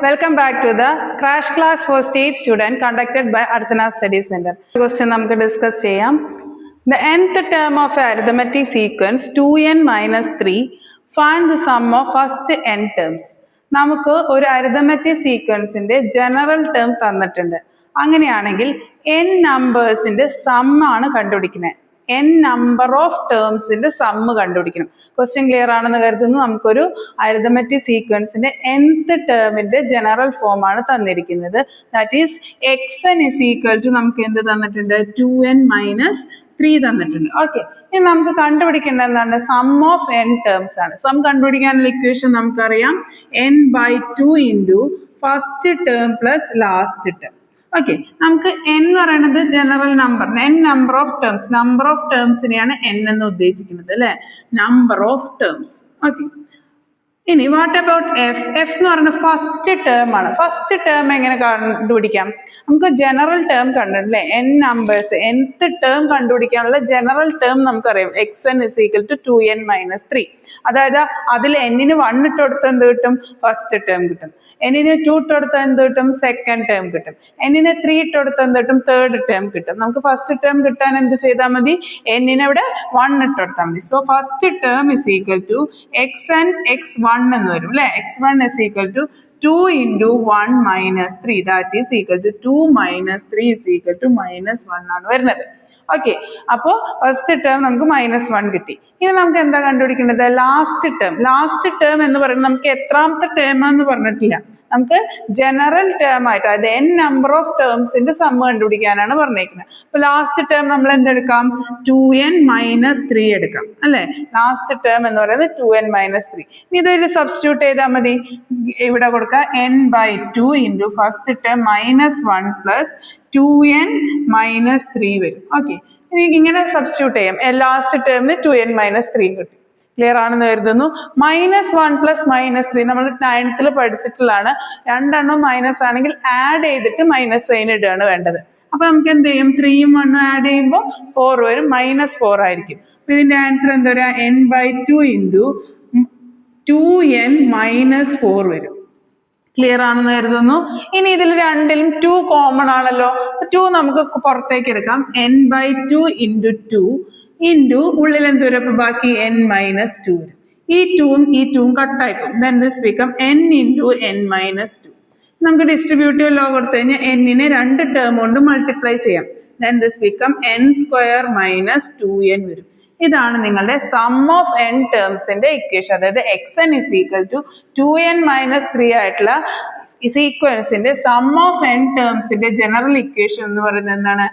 Welcome back to the crash class for state student conducted by Archana Study Center. Question നമുക്ക് discuss ചെയ്യാം. The nth term of arithmetic sequence 2n minus 3, find the sum of first n terms. നമുക്ക് ഒരു arithmetic സീക്വൻസിന്റെ general term തന്നിട്ടുണ്ട്. അങ്ങനെയാണെങ്കിൽ n നമ്പേഴ്സിന്റെ some ആണ് കണ്ടുപിടിക്കുന്നത്. n number of ടേംസിന്റെ sum കണ്ടുപിടിക്കണം. Question clear ആണെന്ന് കരുതുന്നു. നമുക്കൊരു അരിതമെറ്റിക് സീക്വൻസിന്റെ nth ടേമിന്റെ ജനറൽ ഫോം ആണ് തന്നിരിക്കുന്നത്. That is xn is equal to നമുക്ക് എന്ത് തന്നിട്ടുണ്ട്? 2n minus 3 തന്നിട്ടുണ്ട്. ഓക്കെ, ഇനി നമുക്ക് കണ്ടുപിടിക്കേണ്ട എന്താണ്? സം ഓഫ് n ടേംസ് ആണ്. സം കണ്ടുപിടിക്കാനുള്ള ഇക്വേഷൻ നമുക്കറിയാം, n by 2 into first term plus last term. Okay, നമുക്ക് n എന്ന് പറയുന്നത് general number, n number of terms, number of ടേംസിനെയാണ് n എന്ന് ഉദ്ദേശിക്കുന്നത് അല്ലെ, നമ്പർ ഓഫ് ടേംസ്. ഓക്കെ, ഇനി വാട്ട് അബൌട്ട് എഫ്? എഫ് എന്ന് പറയുന്നത് ഫസ്റ്റ് ടേം ആണ്. ഫസ്റ്റ് ടേം എങ്ങനെ കണ്ടുപിടിക്കാം? നമുക്ക് ജനറൽ ടേം കണ്ടിട്ടില്ലേ, n നമ്പേഴ്സ്, nth ടേം കണ്ടുപിടിക്കാനുള്ള ജനറൽ ടേം നമുക്കറിയാം, xn is equal to 2n minus 3. അതായത് അതിൽ n-ന് 1 ഇട്ട് കൊടുത്താൽ എന്ത് കിട്ടും? ഫസ്റ്റ് ടേം കിട്ടും. n-ന് 2 ഇട്ട് കൊടുത്താൽ എന്ത് കിട്ടും? സെക്കൻഡ് ടേം കിട്ടും. n-ന് 3 ഇട്ട് കൊടുത്താൽ എന്ത് കിട്ടും? തേർഡ് ടേം കിട്ടും. നമുക്ക് ഫസ്റ്റ് ടേം കിട്ടാൻ എന്ത് ചെയ്താൽ മതി? n-ന് ഇവിടെ 1 ഇട്ട് കൊടുത്താൽ മതി. So first term is equal to xn x1 എന്ന് വരും അല്ലെ. x1 is equal to 2 into 1 minus 3, that is equal to 2 minus 3 is equal to -1 ആണ് വരുന്നത്. ഓക്കെ, അപ്പോൾ ഫസ്റ്റ് ടേം നമുക്ക് -1 കിട്ടി. ഇനി നമുക്ക് എന്താ കണ്ടുപിടിക്കേണ്ടത്? Last term. ലാസ്റ്റ് ടേം എന്ന് പറയുന്നത് നമുക്ക് എത്രാമത്തെ ടേം എന്ന് പറഞ്ഞിട്ടില്ല, നമുക്ക് ജനറൽ ടേം ആയിട്ട്, അതായത് n നമ്പർ ഓഫ് ടേംസിന്റെ സമ്മ് കണ്ടുപിടിക്കാനാണ് പറഞ്ഞേക്കുന്നത്. അപ്പൊ ലാസ്റ്റ് ടേം നമ്മൾ എന്തെടുക്കാം? 2n minus 3 എടുക്കാം അല്ലെ. ലാസ്റ്റ് ടേം എന്ന് പറയുന്നത് 2n minus 3. ഇനി ഇതിൽ സബ്സ്റ്റിറ്റ്യൂട്ട് ചെയ്താൽ മതി. ഇവിടെ കൊടുക്കാം n by 2 into first term -1 plus 2n minus 3 വരും. ഓക്കെ, ഇനി ഇങ്ങനെ സബ്സ്റ്റിറ്റ്യൂട്ട് ചെയ്യാം. ലാസ്റ്റ് ടേമിന് 2n minus 3 കിട്ടി. ക്ലിയർ ആണെന്ന് കരുതുന്നു. -1 പ്ലസ് -3 നമ്മൾ 9th പഠിച്ചിട്ടുള്ളതാണ്. രണ്ടെണ്ണം മൈനസ് ആണെങ്കിൽ ആഡ് ചെയ്തിട്ട് മൈനസ് സൈൻ ഇടുകയാണ് വേണ്ടത്. അപ്പൊ നമുക്ക് എന്ത് ചെയ്യും? 3ഉം 1ഉം ആഡ് ചെയ്യുമ്പോൾ 4 വരും, -4 ആയിരിക്കും. അപ്പൊ ഇതിന്റെ ആൻസർ എന്താ പറയാ? n by 2 into 2n minus 4 വരും. ക്ലിയർ ആണെന്ന് കരുതുന്നു. ഇനി ഇതിൽ രണ്ടിലും 2 കോമൺ ആണല്ലോ, 2 നമുക്ക് പുറത്തേക്ക് എടുക്കാം. n by 2 into 2 into ഉള്ളിൽ എന്ത് വരും? അപ്പൊ ബാക്കി n minus 2 വരും. ഈ 2ഉം കട്ടായി പോകും. then this become n into n minus 2. നമുക്ക് ഡിസ്ട്രിബ്യൂട്ടീവ് ലോ കൊടുത്തു കഴിഞ്ഞാൽ n-നെ 2 ടേം കൊണ്ട് മൾട്ടിപ്ലൈ ചെയ്യാം. then this become n square minus 2n വരും. ഇതാണ് നിങ്ങളുടെ സം ഓഫ് n ടേംസിന്റെ ഇക്വേഷൻ. അതായത് xn is equal to 2n minus 3 ആയിട്ടുള്ള സീക്വൻസിന്റെ സം ഓഫ് n ടേംസിന്റെ ജനറൽ ഇക്വേഷൻ എന്ന് പറയുന്നത് എന്താണ്?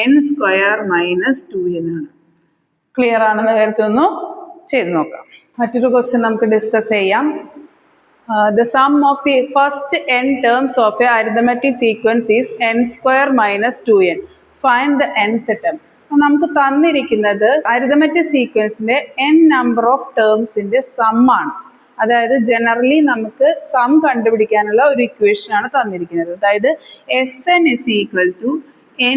n square minus 2n ആണ്. ക്ലിയർ ആണെന്ന് കരുതുന്നു. ചെയ്ത് നോക്കാം. മറ്റൊരു ക്വസ്റ്റ്യൻ നമുക്ക് ഡിസ്കസ് ചെയ്യാം. The sum of the first n terms of a arithmetic sequence is n square minus 2n. Find the nth term. നമുക്ക് തന്നിരിക്കുന്നത് അരിതമെറ്റിക് സീക്വൻസിന്റെ n നമ്പർ ഓഫ് ടേംസിന്റെ സം ആണ്. അതായത് ജനറലി നമുക്ക് സം കണ്ടുപിടിക്കാനുള്ള ഒരു ഇക്വേഷൻ ആണ് തന്നിരിക്കുന്നത്. അതായത് Sn is equal to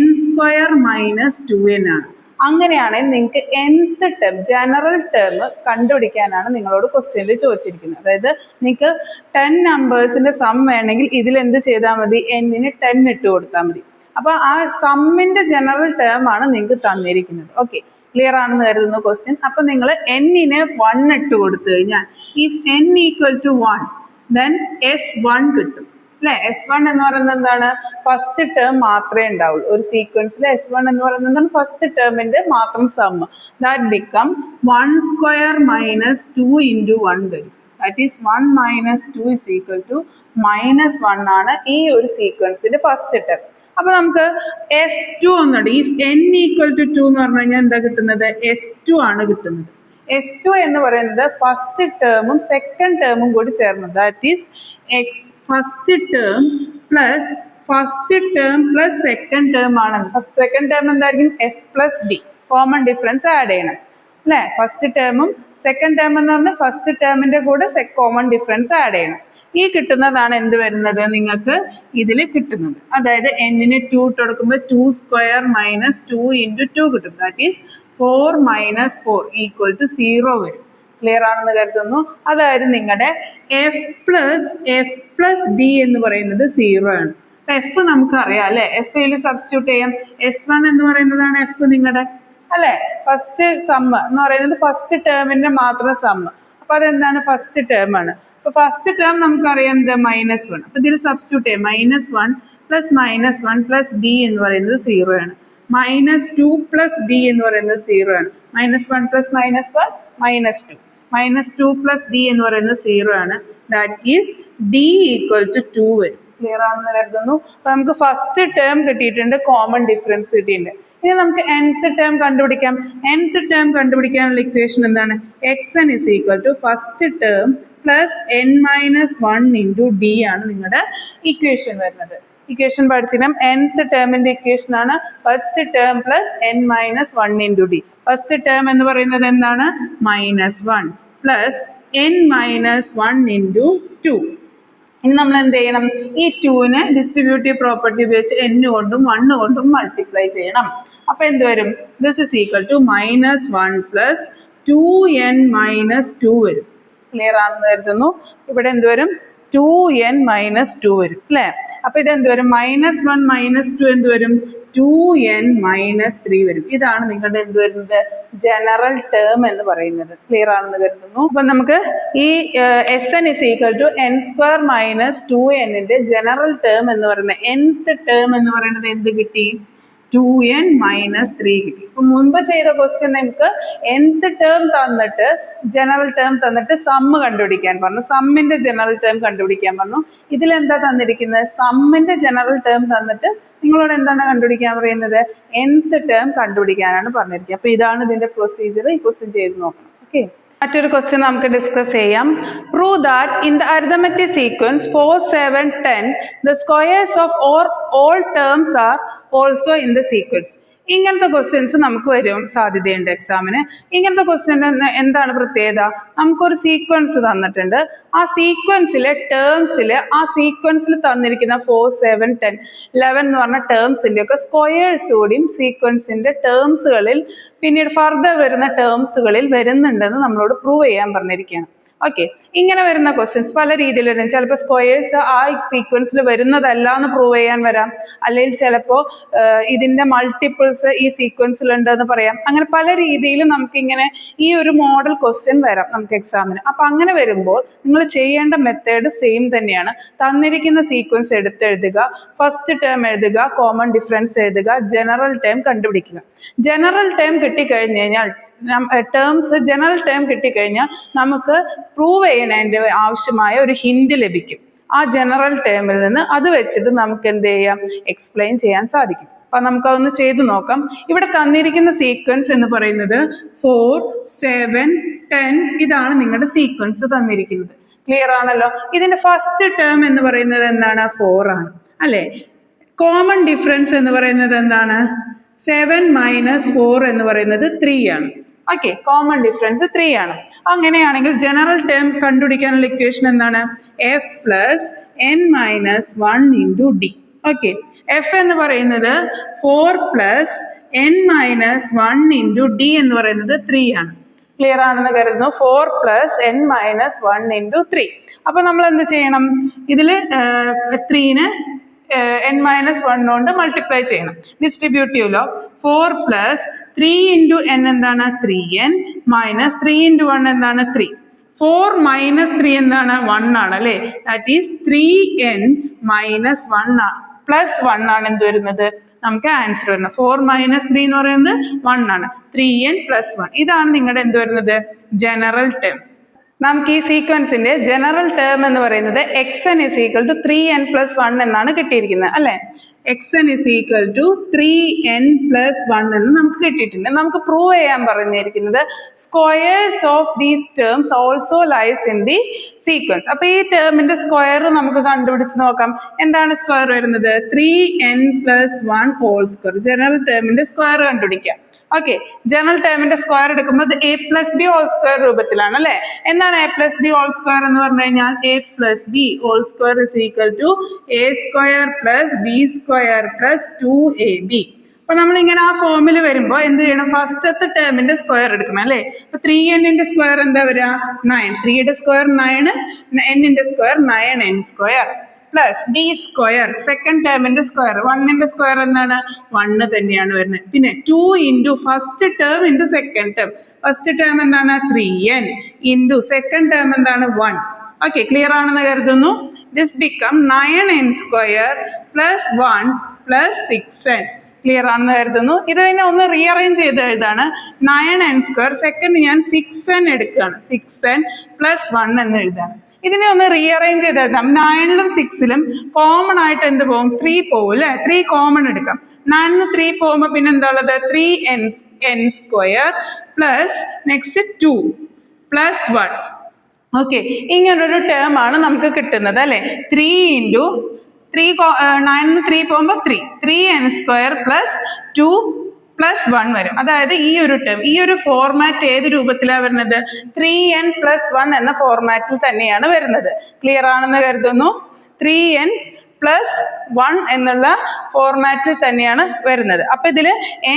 n square minus 2n ആണ്. അങ്ങനെയാണെങ്കിൽ നിങ്ങൾക്ക് nth ടേം, ജനറൽ ടേം കണ്ടുപിടിക്കാനാണ് നിങ്ങളോട് ക്വസ്റ്റ്യനിൽ ചോദിച്ചിരിക്കുന്നത്. അതായത് നിങ്ങൾക്ക് 10 നമ്പേഴ്സിന്റെ സം വേണമെങ്കിൽ ഇതിൽ എന്ത് ചെയ്താൽ മതി? n-ന് 10 ഇട്ട് കൊടുത്താൽ മതി. അപ്പൊ ആ സമ്മിന്റെ ജനറൽ ടേം ആണ് നിങ്ങൾക്ക് തന്നിരിക്കുന്നത്. ഓക്കെ, ക്ലിയർ ആണെന്ന് കരുതുന്നു ക്വസ്റ്റ്യൻ. അപ്പൊ നിങ്ങൾ n-നെ 1 ഇട്ട് കൊടുത്തു കഴിഞ്ഞാൽ if n equal to 1 then S1 കിട്ടും അല്ലെ. S1 എന്ന് പറയുന്നത് എന്താണ്? ഫസ്റ്റ് ടേം മാത്രമേ ഉണ്ടാവുള്ളൂ ഒരു സീക്വൻസിൽ. S1 എന്ന് പറയുന്നത് ഫസ്റ്റ് ടേമിന്റെ മാത്രം sum. That become 1 square minus 2 into 1 വരും. That is 1 minus 2 is equal to -1 ആണ് ഈ ഒരു സീക്വൻസിന്റെ ഫസ്റ്റ് ടേം. അപ്പൊ നമുക്ക് S2 ഒന്നുണ്ട്. ഇഫ് n equal to 2 എന്ന് പറഞ്ഞു കഴിഞ്ഞാൽ എന്താ കിട്ടുന്നത്? S2 ആണ് കിട്ടുന്നത്. S2 എന്ന് പറയുന്നത് ഫസ്റ്റ് ടേമും സെക്കൻഡ് ടേമും കൂടി ചേർന്നത്. That is first term plus second term ആണ്. സെക്കൻഡ് ടേം എന്തായിരിക്കും? f plus d. Common difference add ചെയ്യണം അല്ലെ. ഫസ്റ്റ് ടേമും സെക്കൻഡ് ടേം എന്ന് പറഞ്ഞാൽ ഫസ്റ്റ് ടേമിന്റെ കൂടെ കോമൺ ഡിഫറൻസ് ആഡ് ചെയ്യണം. ഈ കിട്ടുന്നതാണ് എന്ത് വരുന്നത്? നിങ്ങൾക്ക് ഇതിൽ കിട്ടുന്നത്. അതായത് n-ന് 2 ഇട്ട് കൊടുക്കുമ്പോൾ 2 square minus 2 into 2 കിട്ടും. That is 4 minus 4 equal to 0 വരും. ക്ലിയർ ആണെന്ന് കരുതുന്നു. അതായത് നിങ്ങളുടെ എഫ് പ്ലസ് ഡി എന്ന് പറയുന്നത് 0 ആണ്. എഫ് നമുക്ക് അറിയാം അല്ലെ, എഫ് സബ്സ്റ്റിറ്റ്യൂട്ട് ചെയ്യാം. S1 എന്ന് പറയുന്നതാണ് എഫ് നിങ്ങളുടെ അല്ലെ. ഫസ്റ്റ് സം എന്ന് പറയുന്നത് ഫസ്റ്റ് ടേമിന്റെ മാത്രം സം. അപ്പൊ അതെന്താണ്, ഫസ്റ്റ് ടേം ആണ്. അപ്പൊ ഫസ്റ്റ് ടേം നമുക്കറിയാം എന്ത്, -1. അപ്പൊ ഇതിൽ സബ്സ്റ്റിറ്റ്യൂട്ട് ചെയ്യാം. -1 പ്ലസ് -1 പ്ലസ് ഡി എന്ന് പറയുന്നത് 0 ആണ്. -2 പ്ലസ് ഡി എന്ന് പറയുന്നത് 0 ആണ്. -1 പ്ലസ് -1 -2. -2 പ്ലസ് ഡി എന്ന് പറയുന്നത് 0 ആണ്. That is D equal to 2 വരും. ക്ലിയർ ആണെന്ന് കരുതുന്നു. അപ്പൊ നമുക്ക് ഫസ്റ്റ് ടേം കിട്ടിയിട്ടുണ്ട്, കോമൺ ഡിഫറൻസ് കിട്ടിയിട്ടുണ്ട്. ഇനി നമുക്ക് nth ടേം കണ്ടുപിടിക്കാം. nth ടേം കണ്ടുപിടിക്കാനുള്ള ഇക്വേഷൻ എന്താണ്, xn is equal to first term plus n-1 into D ആണ് നിങ്ങളുടെ ഇക്വേഷൻ വരുന്നത്. ഇക്വേഷൻ പഠിച്ചിട്ടും nth ടേമിന്റെ ഇക്വേഷൻ ആണ് first term plus n-1 into D. First term എന്ന് പറയുന്നത് എന്താണ്, -1 പ്ലസ് n-1 ഇൻറ്റു 2. ഇനി നമ്മൾ എന്ത് ചെയ്യണം, ഈ 2നെ ഡിസ്ട്രിബ്യൂട്ടീവ് പ്രോപ്പർട്ടി ഉപയോഗിച്ച് n കൊണ്ടും 1 കൊണ്ടും മൾട്ടിപ്ലൈ ചെയ്യണം. അപ്പൊ എന്ത് വരും, this is equal to -1 plus 2n-2 വരും. ക്ലിയർ ആണെന്ന് കരുതുന്നു. ഇവിടെ എന്ത് വരും, 2n-2 വരും അല്ലേ. അപ്പൊ ഇത് എന്ത് വരും, -1 -2 എന്ത് വരും, 2n-3 വരും. ഇതാണ് നിങ്ങളുടെ എന്ത് വരുന്നത്, ജനറൽ ടേം എന്ന് പറയുന്നത്. ക്ലിയർ ആണെന്ന് കരുതുന്നു. അപ്പൊ നമുക്ക് ഈ Sn is equal to n² - 2n general term എന്ന് പറയുന്നത്, nth ടേം എന്ന് പറയുന്നത് എന്ത് കിട്ടി, 2n-3 കിട്ടി. ഇപ്പൊ മുൻപ് ചെയ്ത ക്വസ്റ്റ്യൻ നമുക്ക് nth ടേം തന്നിട്ട് ജനറൽ ടേം തന്നിട്ട് സമ്മ് കണ്ടുപിടിക്കാൻ പറഞ്ഞു, സമ്മിന്റെ ജനറൽ ടേം കണ്ടുപിടിക്കാൻ പറഞ്ഞു. ഇതിലെന്താ തന്നിരിക്കുന്നത്, സമ്മിന്റെ ജനറൽ ടേം തന്നിട്ട് നിങ്ങളോട് എന്താണ് കണ്ടുപിടിക്കാൻ പറയുന്നത്, nth ടേം കണ്ടുപിടിക്കാനാണ് പറഞ്ഞിരിക്കുന്നത്. അപ്പൊ ഇതാണ് ഇതിന്റെ പ്രൊസീജിയർ. ഈ ക്വസ്റ്റ്യൻ ചെയ്ത് നോക്കണം. ഓക്കെ, മറ്റൊരു ക്വസ്റ്റ്യൻ നമുക്ക് ഡിസ്കസ് ചെയ്യാം. Prove that in the arithmetic sequence 4, 7, 10 the squares of all terms are also in the sequence. ഇങ്ങനത്തെ ക്വസ്റ്റ്യൻസ് നമുക്ക് വരും സാധ്യതയുണ്ട് എക്സാമിന്. ഇങ്ങനത്തെ ക്വസ്റ്റ്യൻ എന്താണ് പ്രത്യേകത, നമുക്കൊരു സീക്വൻസ് തന്നിട്ടുണ്ട്. ആ സീക്വൻസിലെ ടേംസിൽ, ആ സീക്വൻസിൽ തന്നിരിക്കുന്ന 4, 7, 10, 11 എന്ന് പറഞ്ഞ ടേംസിന്റെ ഒക്കെ സ്ക്വയേഴ്സ് കൂടിയും സീക്വൻസിന്റെ ടേംസുകളിൽ പിന്നീട് ഫർദർ വരുന്ന ടേംസുകളിൽ വരുന്നുണ്ടെന്ന് നമ്മളോട് പ്രൂവ് ചെയ്യാൻ പറഞ്ഞിരിക്കുകയാണ്. ഓക്കെ, ഇങ്ങനെ വരുന്ന ക്വസ്റ്റ്യൻസ് പല രീതിയിൽ വരും. ചിലപ്പോൾ സ്ക്വയേഴ്സ് ആ സീക്വൻസിൽ വരുന്നതല്ല എന്ന് പ്രൂവ് ചെയ്യാൻ വരാം, അല്ലെങ്കിൽ ചിലപ്പോൾ ഇതിന്റെ മൾട്ടിപ്പിൾസ് ഈ സീക്വൻസിൽ ഉണ്ടെന്ന് പറയാം. അങ്ങനെ പല രീതിയിൽ നമുക്കിങ്ങനെ ഈ ഒരു മോഡൽ ക്വസ്റ്റ്യൻ വരാം നമുക്ക് എക്സാമിന്. അപ്പൊ അങ്ങനെ വരുമ്പോൾ നിങ്ങൾ ചെയ്യേണ്ട മെത്തേഡ് സെയിം തന്നെയാണ്. തന്നിരിക്കുന്ന സീക്വൻസ് എടുത്തെഴുതുക, ഫസ്റ്റ് ടേം എഴുതുക, കോമൺ ഡിഫറൻസ് എഴുതുക, ജനറൽ ടേം കണ്ടുപിടിക്കുക. ജനറൽ ടേം കിട്ടിക്കഴിഞ്ഞ് കഴിഞ്ഞാൽ ജനറൽ ടേം കിട്ടിക്കഴിഞ്ഞാൽ നമുക്ക് പ്രൂവ് ചെയ്യണതിൻ്റെ ആവശ്യമായ ഒരു ഹിന്റ് ലഭിക്കും ആ ജനറൽ ടേമിൽ നിന്ന്. അത് വെച്ചിട്ട് നമുക്ക് എന്ത് ചെയ്യാം, എക്സ്പ്ലെയിൻ ചെയ്യാൻ സാധിക്കും. അപ്പൊ നമുക്കതൊന്ന് ചെയ്തു നോക്കാം. ഇവിടെ തന്നിരിക്കുന്ന സീക്വൻസ് എന്ന് പറയുന്നത് 4, 7, 10 ഇതാണ് നിങ്ങളുടെ സീക്വൻസ് തന്നിരിക്കുന്നത്. ക്ലിയർ ആണല്ലോ. ഇതിന്റെ ഫസ്റ്റ് ടേം എന്ന് പറയുന്നത് എന്താണ്, 4 ആണ് അല്ലെ. കോമൺ ഡിഫറൻസ് എന്ന് പറയുന്നത് എന്താണ്, 7 - 4 എന്ന് പറയുന്നത് 3 ആണ്. ഓക്കെ, കോമൺ ഡിഫറൻസ് 3 ആണ്. അങ്ങനെയാണെങ്കിൽ ജനറൽ ടേം കണ്ടുപിടിക്കാനുള്ള ഇക്വേഷൻ എന്താണ്, f plus n-1 into D. Okay, F എന്ന് പറയുന്നത് 4 പ്ലസ് n-1 ഇൻറ്റു ഡി എന്ന് പറയുന്നത് 3 ആണ്. ക്ലിയർ ആണെന്ന് കരുതുന്നു. 4 പ്ലസ് n-1 ഇൻറ്റു 3. അപ്പൊ നമ്മൾ എന്ത് ചെയ്യണം, ഇതില് 3നെ n-1 കൊണ്ട് മൾട്ടിപ്ലൈ ചെയ്യണം. Distributive law 4 plus 3 into n എന്താണ്, 3n മൈനസ് 3 ഇൻറ്റു 1 എന്താണ്, 3. 4 മൈനസ് 3 എന്താണ്, 1 ആണ് അല്ലേ. That is 3n minus 1 plus 1 ആണ് എന്ത് വരുന്നത്, നമുക്ക് ആൻസർ വരുന്നത്. 4 മൈനസ് 3 എന്ന് പറയുന്നത് 1 ആണ്. 3n പ്ലസ് 1 ഇതാണ് നിങ്ങളുടെ എന്ത് വരുന്നത്, ജനറൽ ടേം. നമുക്ക് ഈ സീക്വൻസിന്റെ ജനറൽ ടേം എന്ന് പറയുന്നത് xn is equal to 3n plus 1 എന്നാണ് കിട്ടിയിരിക്കുന്നത് അല്ലെ. xn is equal to 3n plus 1 എന്ന് നമുക്ക് കിട്ടിയിട്ടുണ്ട്. നമുക്ക് പ്രൂവ് ചെയ്യാൻ പറഞ്ഞിരിക്കുന്നത് squares of these terms also lies in the sequence. അപ്പൊ ഈ ടേമിന്റെ സ്ക്വയർ നമുക്ക് കണ്ടുപിടിച്ച് നോക്കാം. എന്താണ് സ്ക്വയർ വരുന്നത്, 3n plus 1 whole square. General ടേമിന്റെ സ്ക്വയർ കണ്ടുപിടിക്കാം. ഓക്കെ, ജനറൽ ടേമിന്റെ സ്ക്വയർ എടുക്കുമ്പോൾ a plus B whole square രൂപത്തിലാണ് അല്ലെ. എന്താണ് a plus B whole square എന്ന് പറഞ്ഞു കഴിഞ്ഞാൽ a plus B whole square is equal to a square plus B square plus 2ab. അപ്പൊ നമ്മൾ ഇങ്ങനെ ആ ഫോമിൽ വരുമ്പോൾ എന്ത് ചെയ്യണം? ഫസ്റ്റത്തെ ടേമിന്റെ സ്ക്വയർ എടുക്കണം അല്ലേ? അപ്പൊ 3n സ്ക്വയർ എന്താ വരിക? 9. 3യുടെ square 9, n square 9n square plus B square second ടേമിന്റെ സ്ക്വയർ 1 സ്ക്വയർ എന്താണ്? 1 തന്നെയാണ് വരുന്നത്. പിന്നെ 2 into first term into second term. First term എന്താണ്? 3n ഇൻറ്റു സെക്കൻഡ് ടേം എന്താണ്? 1. ഓക്കെ, ക്ലിയർ ആണെന്ന് കരുതുന്നു. This become 9n square plus 1 plus 6n. Clear ആണെന്ന് കരുതുന്നു. ഇത് തന്നെ ഒന്ന് റീഅറേഞ്ച് ചെയ്ത് എഴുതാണ്. 9n സ്ക്വയർ സെക്കൻഡ് ഞാൻ 6n എടുക്കുകയാണ്. 6n പ്ലസ് 1 എന്ന് എഴുതാണ്. ഇതിനെ ഒന്ന് റീഅറേഞ്ച് ചെയ്ത് എഴുതാം. 9ലും 6ലും കോമൺ ആയിട്ട് എന്ത് പോകും? 3 പോകും അല്ലെ? 3 കോമൺ എടുക്കാം. 9 3 പോകുമ്പോൾ പിന്നെ എന്താ ഉള്ളത്? 3n square plus next 2 plus 1. Okay, ഇങ്ങനൊരു ടേം ആണ് നമുക്ക് കിട്ടുന്നത് അല്ലെ? 3 ഇൻറ്റു 9 3 പോകുമ്പോൾ 3n സ്ക്വയർ പ്ലസ് 2 പ്ലസ് 1 വരും. അതായത് ഈ ഒരു ടേം, ഈ ഒരു ഫോർമാറ്റ് ഏത് രൂപത്തിലാണ് വരുന്നത്? 3n പ്ലസ് 1 എന്ന ഫോർമാറ്റിൽ തന്നെയാണ് വരുന്നത്. ക്ലിയർ ആണെന്ന് കരുതുന്നു. 3n പ്ലസ് 1 എന്നുള്ള ഫോർമാറ്റിൽ തന്നെയാണ് വരുന്നത്. അപ്പൊ ഇതില്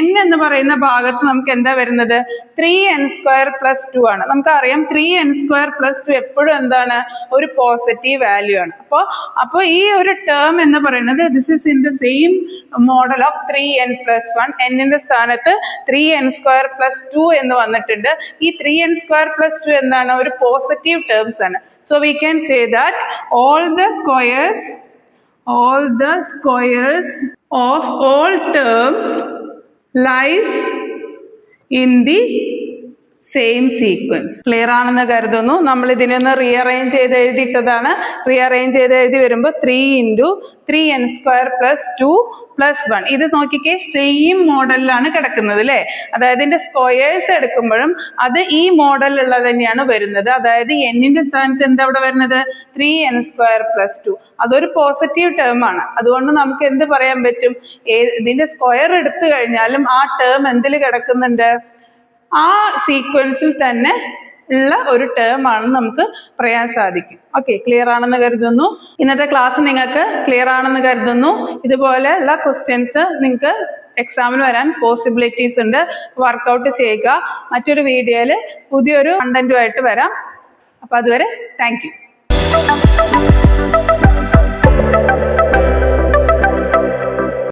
n എന്ന് പറയുന്ന ഭാഗത്ത് നമുക്ക് എന്താ വരുന്നത്? 3n സ്ക്വയർ പ്ലസ് 2 ആണ്. നമുക്കറിയാം 3n സ്ക്വയർ പ്ലസ് 2 എപ്പോഴും എന്താണ്? ഒരു പോസിറ്റീവ് വാല്യൂ ആണ്. അപ്പോൾ ഈ ഒരു ടേം എന്ന് പറയുന്നത് this is in the same model of 3n plus 1. n സ്ഥാനത്ത് 3n സ്ക്വയർ പ്ലസ് 2 എന്ന് വന്നിട്ടുണ്ട്. ഈ 3n സ്ക്വയർ പ്ലസ് 2 എന്താണ്? ഒരു പോസിറ്റീവ് ടേംസ് ആണ്. So we can say that all the squares of all terms lies in the same sequence. Clear ആണെന്ന് കരുതുന്നു. നമ്മൾ ഇതിനൊന്ന് റീഅറേഞ്ച് ചെയ്ത് എഴുതിയിട്ടതാണ്. റീഅറേഞ്ച് ചെയ്ത് എഴുതി വരുമ്പോൾ 3 into 3n square plus 2 plus 1. ഇത് നോക്കിക്കേ, സെയിം മോഡലിലാണ് കിടക്കുന്നത് അല്ലേ? അതായത് ഇതിന്റെ സ്ക്വയേഴ്സ് എടുക്കുമ്പോഴും അത് ഈ മോഡലിലുള്ളത് തന്നെയാണ് വരുന്നത്. അതായത് n സ്ഥാനത്ത് എന്താ അവിടെ വരുന്നത്? 3n square plus 2. അതൊരു പോസിറ്റീവ് ടേം ആണ്. അതുകൊണ്ട് നമുക്ക് എന്ത് പറയാൻ പറ്റും? ഇതിന്റെ സ്ക്വയർ എടുത്തു കഴിഞ്ഞാലും ആ ടേം എന്തിൽ കിടക്കുന്നുണ്ട്? ആ സീക്വൻസിൽ തന്നെ ഉള്ള ഒരു ടേം ആണെന്ന് നമുക്ക് പറയാൻ സാധിക്കും. ഓക്കെ, ക്ലിയർ ആണെന്ന് കരുതുന്നു. ഇന്നത്തെ ക്ലാസ് നിങ്ങൾക്ക് ക്ലിയർ ആണെന്ന് കരുതുന്നു. ഇതുപോലെയുള്ള ക്വസ്റ്റ്യൻസ് നിങ്ങൾക്ക് എക്സാമിന് വരാൻ പോസിബിലിറ്റീസ് ഉണ്ട്. വർക്കൗട്ട് ചെയ്യുക. മറ്റൊരു വീഡിയോയിൽ പുതിയൊരു കണ്ടന്റുമായിട്ട് വരാം. അപ്പൊ അതുവരെ താങ്ക് യു.